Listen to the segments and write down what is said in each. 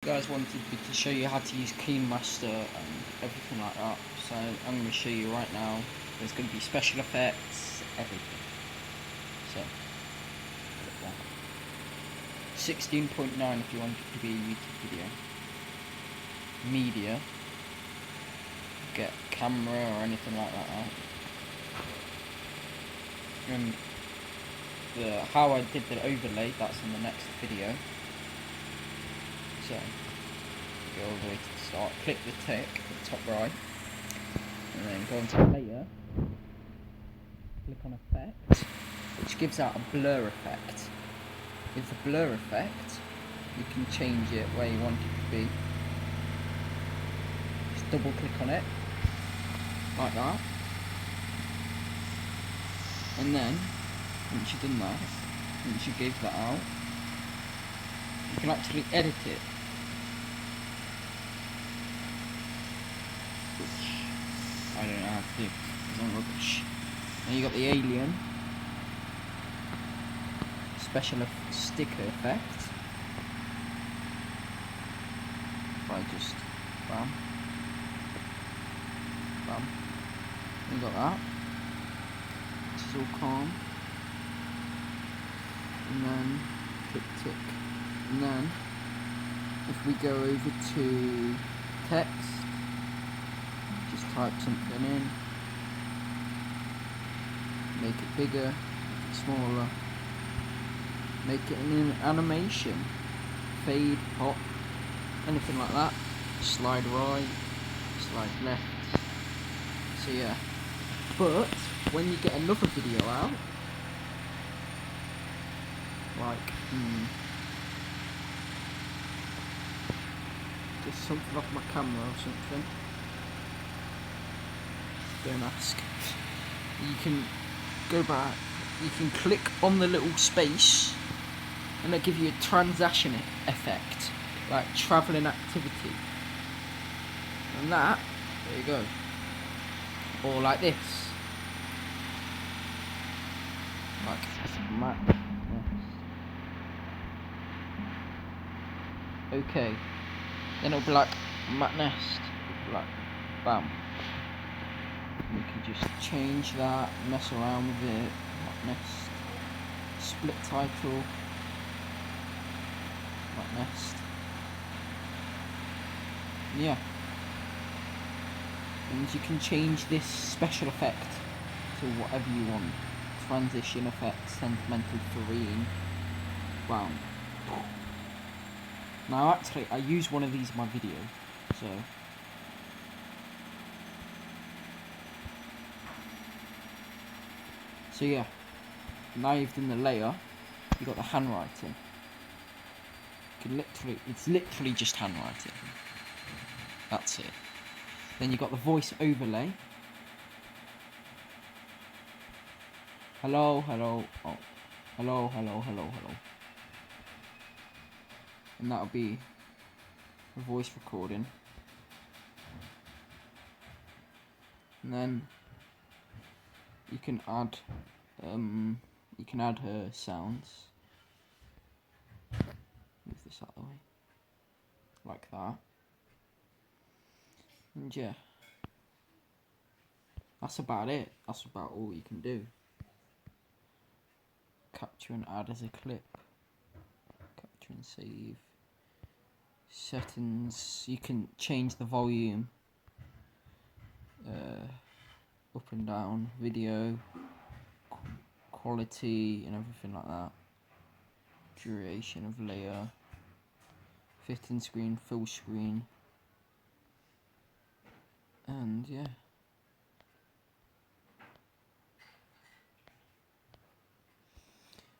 guys wanted me to show you how to use kinemaster and everything like that, so I'm going to show you right now. There's going to be special effects, everything. So 16.9 if you want it to be a YouTube video. Media, get camera or anything like that out. And how I did the overlay, that's in the next video. So go all the way to the start, click the tick at the top right, and then go into layer, click on effect, which gives out a blur effect. With the blur effect, you can change it where you want it to be. Just double click on it, like that. And then, once you've done that, once you gave that out, you can actually edit it. Which I don't know how to do, because I'm rubbish. Then you got the alien special sticker effect. If I just bam, bam, you got that. This is all calm. And then click tick. And then if we go over to text, just type something in, make it bigger, make it smaller, make it an animation, fade, pop, anything like that, slide right, slide left. So yeah, but when you get another video out, like just something off my camera or something, don't ask, you can go back, you can click on the little space and it'll give you a transition effect, like travelling activity, and that, there you go, or like this, like map. Okay, then it'll be like Matt Nest, like bam. We can just change that, mess around with it, Matt Nest, split title, Matt Nest. Yeah, and you can change this special effect to whatever you want. Transition effect, sentimental terrain, bam. Now actually, I use one of these in my video, so yeah, now you've done the layer, you've got the handwriting. You can it's literally just handwriting. That's it. Then you've got the voice overlay. Hello, hello, oh, hello, hello, hello, hello. And that'll be a voice recording. And then you can add her sounds. Move this out of the way, like that. And yeah, that's about it. That's about all you can do. Capture and add as a clip. Capture and save. Settings, you can change the volume, up and down, video, quality and everything like that. Duration of layer, fitting screen, full screen, and yeah.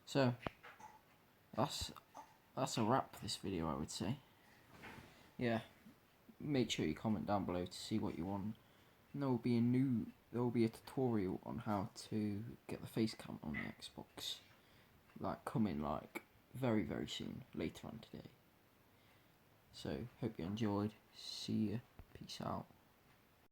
So that's a wrap for this video, I would say. Yeah, make sure you comment down below to see what you want. And there will be a tutorial on how to get the face cam on the Xbox, like coming like very soon, later on today. So hope you enjoyed. See ya. Peace out.